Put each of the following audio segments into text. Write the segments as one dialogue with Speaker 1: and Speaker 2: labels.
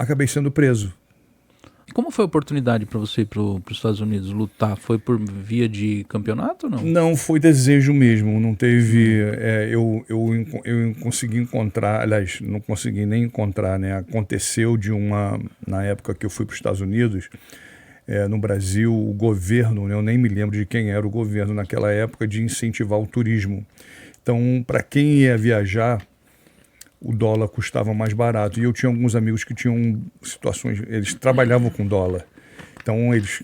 Speaker 1: acabei sendo preso.
Speaker 2: E como foi a oportunidade para você ir para os Estados Unidos lutar? Foi por via de campeonato ou não?
Speaker 1: Não, foi desejo mesmo, não teve... eu consegui encontrar, aliás, não consegui nem encontrar, né? Aconteceu na época que eu fui para os Estados Unidos, no Brasil, o governo, né, eu nem me lembro de quem era o governo naquela época, de incentivar o turismo. Então, para quem ia viajar, o dólar custava mais barato. E eu tinha alguns amigos que tinham situações, eles trabalhavam com dólar. Então, eles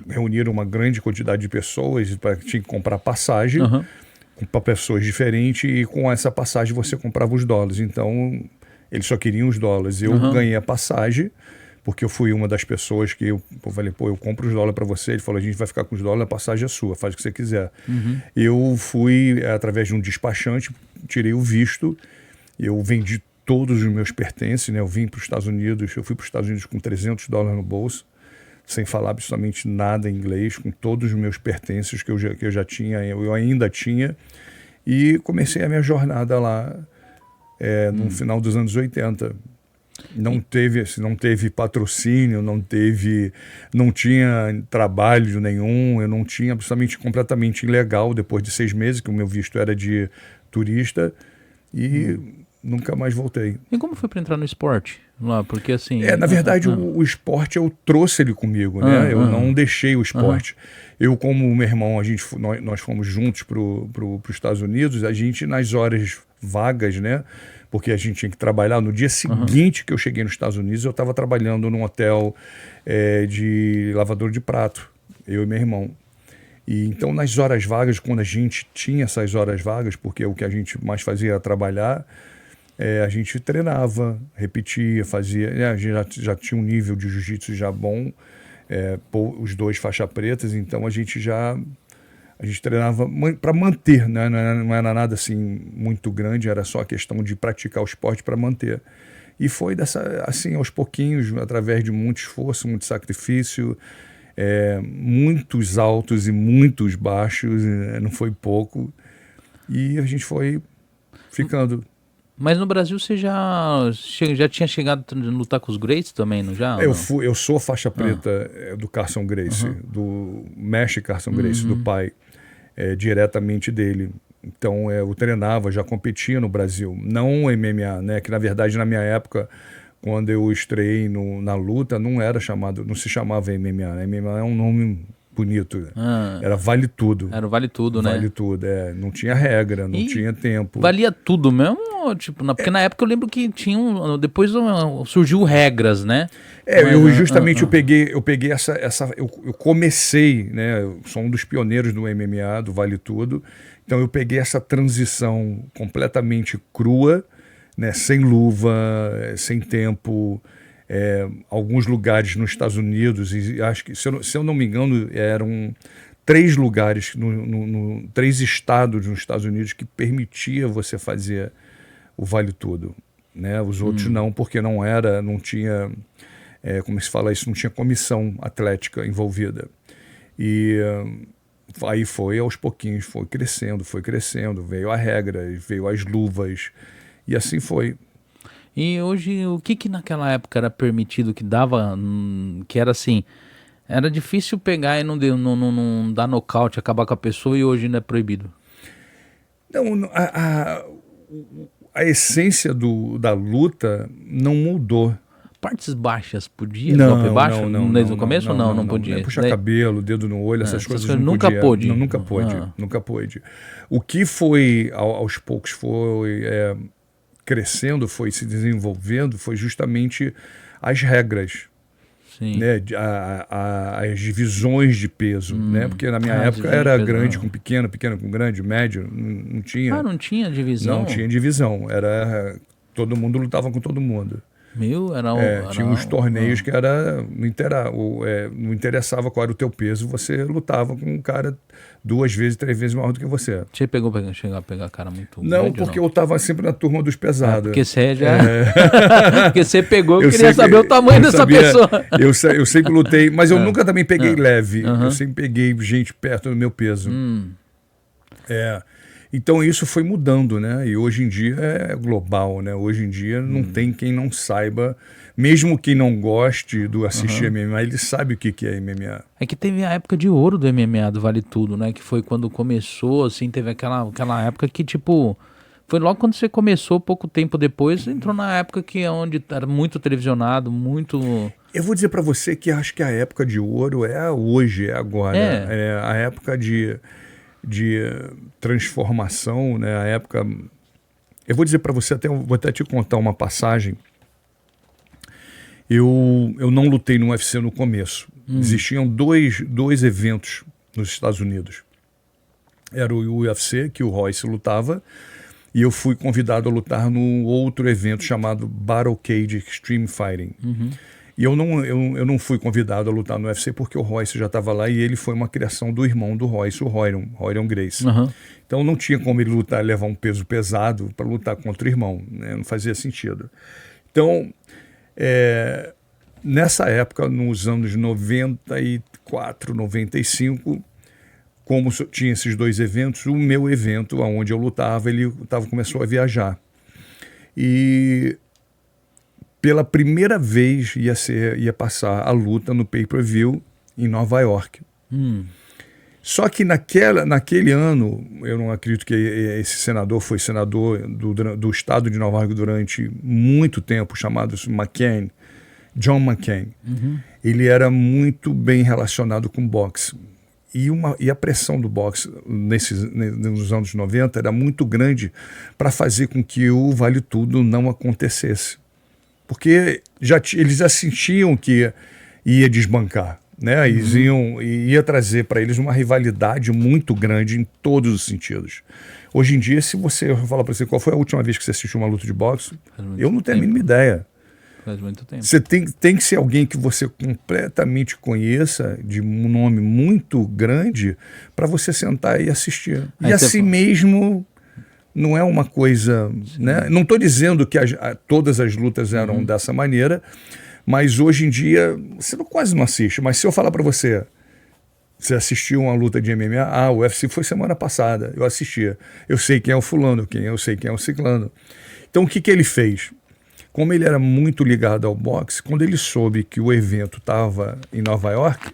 Speaker 1: reuniram uma grande quantidade de pessoas para tinha que comprar passagem para pessoas diferentes e com essa passagem você comprava os dólares. Então, eles só queriam os dólares. Eu ganhei a passagem, porque eu fui uma das pessoas que eu falei, eu compro os dólares para você. Ele falou, a gente vai ficar com os dólares, a passagem é sua, faz o que você quiser. Eu fui, através de um despachante, tirei o visto, eu vendi todos os meus pertences, né? Eu vim para os Estados Unidos, eu fui para os Estados Unidos com $300 no bolso, sem falar absolutamente nada em inglês, com todos os meus pertences que eu já tinha, eu ainda tinha, e comecei a minha jornada lá no final dos anos 80. Não teve patrocínio, não tinha trabalho nenhum, eu não tinha absolutamente completamente ilegal depois de 6 meses, que o meu visto era de turista, e nunca mais voltei.
Speaker 2: E como foi para entrar no esporte lá? Porque assim...
Speaker 1: Na verdade, o esporte eu trouxe ele comigo, né? Eu não deixei o esporte. Eu, como o meu irmão, nós fomos juntos para os Estados Unidos, a gente nas horas vagas, né? Porque a gente tinha que trabalhar. No dia seguinte que eu cheguei nos Estados Unidos, eu estava trabalhando num hotel de lavador de prato, eu e meu irmão. E então, nas horas vagas, quando a gente tinha essas horas vagas, porque o que a gente mais fazia era trabalhar, a gente treinava, repetia, fazia... a gente já tinha um nível de jiu-jitsu já bom, os 2 faixa pretas, então a gente treinava para manter, né? Não era nada assim muito grande, era só a questão de praticar o esporte para manter. E foi assim, aos pouquinhos, através de muito esforço, muito sacrifício, muitos altos e muitos baixos, não foi pouco, e a gente foi ficando.
Speaker 2: Mas no Brasil você já tinha chegado a lutar com os Gracie também, não já?
Speaker 1: Eu sou faixa preta do Carson Gracie, do mestre Carson Gracie, do pai, diretamente dele. Então eu treinava, já competia no Brasil, não MMA, né? Que na verdade na minha época, quando eu estreiei na luta, não se chamava MMA, né? MMA é um nome bonito, era Vale Tudo.
Speaker 2: Era o Vale Tudo, né?
Speaker 1: Vale Tudo, não tinha regra, não tinha tempo.
Speaker 2: Valia tudo mesmo? Tipo, porque na época eu lembro que depois surgiu regras, né?
Speaker 1: Eu peguei eu comecei, né? Eu sou um dos pioneiros do MMA, do Vale Tudo, então eu peguei essa transição completamente crua, né? Sem luva, sem tempo, alguns lugares nos Estados Unidos, e acho que, se eu não me engano, eram 3 lugares, 3 estados nos Estados Unidos que permitia você fazer o Vale Tudo, né? Os outros não, porque não tinha, como se fala isso, não tinha comissão atlética envolvida. E aí foi aos pouquinhos, foi crescendo, veio a regra, veio as luvas, e assim foi.
Speaker 2: E hoje, o que naquela época era permitido, que dava, que era assim, era difícil pegar e não dar nocaute, acabar com a pessoa, e hoje não é proibido?
Speaker 1: Não, a essência da luta não mudou.
Speaker 2: Partes baixas podia? Golpe baixo? Desde o começo? Não podia.
Speaker 1: Puxar cabelo, dedo no olho, essas coisas não
Speaker 2: nunca
Speaker 1: podia.
Speaker 2: pôde.
Speaker 1: Nunca pôde. O que foi, aos poucos, foi crescendo, foi se desenvolvendo, foi justamente as regras.
Speaker 2: Sim.
Speaker 1: Né, as divisões de peso, né? Porque na minha época era grande com pequeno, pequeno com grande, médio, não tinha.
Speaker 2: Não tinha divisão?
Speaker 1: Não tinha divisão, todo mundo lutava com todo mundo. Tinha uns torneios que não interessava qual era o teu peso, você lutava com um cara 2 vezes, 3 vezes maior do que você.
Speaker 2: Você chegou a pegar cara muito
Speaker 1: não,
Speaker 2: grande,
Speaker 1: porque eu estava sempre na turma dos pesados.
Speaker 2: Porque você porque você pegou, eu queria saber o tamanho dessa pessoa.
Speaker 1: Eu sempre lutei, mas eu nunca também peguei leve. Eu sempre peguei gente perto do meu peso. Então isso foi mudando, né? E hoje em dia é global, né? Hoje em dia não tem quem não saiba, mesmo quem não goste do assistir MMA, ele sabe o que é MMA.
Speaker 2: É que teve a época de ouro do MMA, do Vale Tudo, né? Que foi quando começou, assim, teve aquela época que, tipo, foi logo quando você começou, pouco tempo depois, entrou na época que é onde era muito televisionado, muito...
Speaker 1: Eu vou dizer para você que acho que a época de ouro é hoje, é agora. É a época de transformação, né? A época... Eu vou dizer para você, vou até te contar uma passagem. Eu não lutei no UFC no começo. Existiam dois eventos nos Estados Unidos. Era o UFC, que o Royce lutava, e eu fui convidado a lutar num outro evento chamado Battle Cage Extreme Fighting. E eu não fui convidado a lutar no UFC porque o Royce já estava lá e ele foi uma criação do irmão do Royce, o Rorion Gracie. Então não tinha como ele lutar, levar um peso pesado para lutar contra o irmão, né? Não fazia sentido. Então, nessa época, nos anos 94, 95, como tinha esses dois eventos, o meu evento, onde eu lutava, começou a viajar. E pela primeira vez ia passar a luta no pay-per-view em Nova York. Só que naquele ano, eu não acredito que esse senador foi senador do estado de Nova York durante muito tempo, chamado John McCain. Ele era muito bem relacionado com boxe. E a pressão do boxe nos anos 90 era muito grande para fazer com que o Vale Tudo não acontecesse. Porque eles já sentiam que ia desbancar, né? Ia trazer para eles uma rivalidade muito grande em todos os sentidos. Hoje em dia, se você falar para você qual foi a última vez que você assistiu uma luta de boxe, eu não tenho a mínima ideia.
Speaker 2: Faz muito tempo.
Speaker 1: Você tem que ser alguém que você completamente conheça, de um nome muito grande, para você sentar e assistir. E assim mesmo... Não é uma coisa, né? Não estou dizendo que todas as lutas eram dessa maneira, mas hoje em dia você quase não assiste. Mas se eu falar para você, você assistiu uma luta de MMA? O UFC foi semana passada, eu assistia. Eu sei quem é o fulano, eu sei quem é o ciclano. Então o que ele fez? Como ele era muito ligado ao boxe, quando ele soube que o evento estava em Nova York, o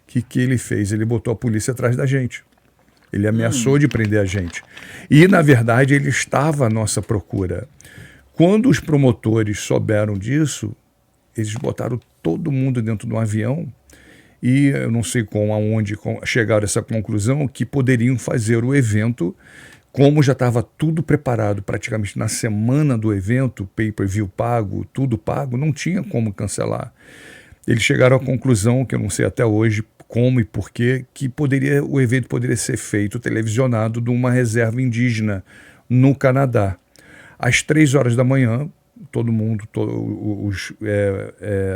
Speaker 1: que ele fez? Ele botou a polícia atrás da gente. Ele ameaçou de prender a gente. E, na verdade, ele estava à nossa procura. Quando os promotores souberam disso, eles botaram todo mundo dentro de um avião e eu não sei aonde chegaram a essa conclusão que poderiam fazer o evento, como já estava tudo preparado praticamente na semana do evento, pay-per-view pago, tudo pago, não tinha como cancelar. Eles chegaram à conclusão, que eu não sei até hoje, como e por quê, que o evento poderia ser feito televisionado de uma reserva indígena no Canadá. Às 3 horas da manhã, todo mundo,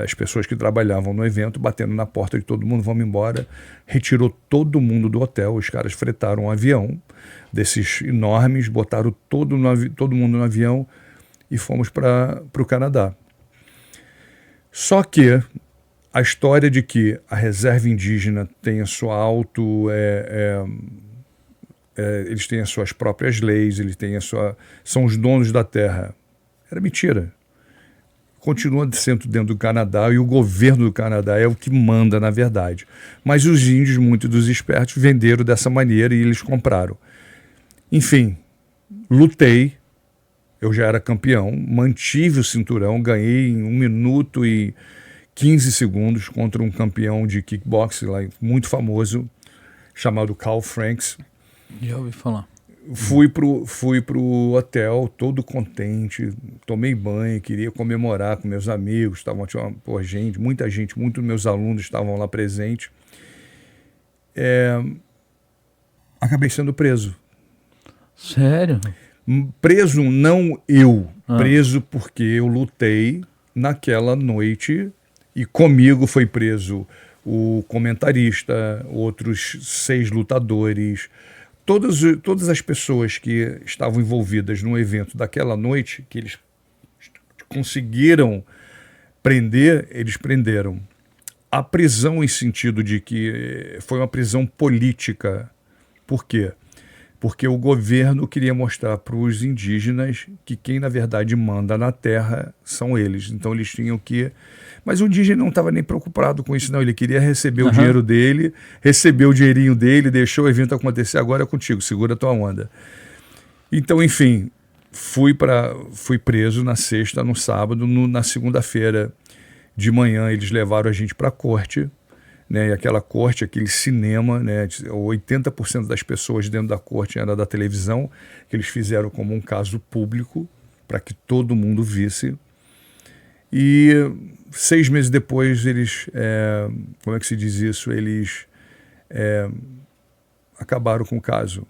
Speaker 1: as pessoas que trabalhavam no evento, batendo na porta de todo mundo, vamos embora, retirou todo mundo do hotel, os caras fretaram um avião desses enormes, botaram todo mundo no avião e fomos para o Canadá. Só que a história de que a reserva indígena tem a sua eles têm as suas próprias leis, eles têm são os donos da terra. Era mentira. Continua sendo dentro do Canadá e o governo do Canadá é o que manda, na verdade. Mas os índios, muitos dos espertos, venderam dessa maneira e eles compraram. Enfim, lutei, eu já era campeão, mantive o cinturão, ganhei em 1 minuto e 15 segundos contra um campeão de kickboxing lá, muito famoso, chamado Carl Franks.
Speaker 2: Já ouvi falar.
Speaker 1: Fui pro hotel todo contente, tomei banho, queria comemorar com meus amigos, muita gente, muitos meus alunos estavam lá presentes. Acabei sendo preso.
Speaker 2: Sério?
Speaker 1: Preso não eu, preso porque eu lutei naquela noite e comigo foi preso o comentarista, outros 6 lutadores, todas as pessoas que estavam envolvidas no evento daquela noite, que eles conseguiram prender, eles prenderam. A prisão em sentido de que foi uma prisão política. Por quê? porque o governo queria mostrar para os indígenas que quem, na verdade, manda na terra são eles. Então, eles tinham que... Mas o indígena não estava nem preocupado com isso, não. Ele queria receber o dinheiro dele, recebeu o dinheirinho dele, deixou o evento acontecer, agora é contigo, segura a tua onda. Então, enfim, fui preso na sexta, no sábado, na segunda-feira de manhã eles levaram a gente para a corte, né? E aquela corte, aquele cinema, né? 80% das pessoas dentro da corte era da televisão, que eles fizeram como um caso público, para que todo mundo visse. E 6 meses depois eles, como é que se diz isso? Eles acabaram com o caso.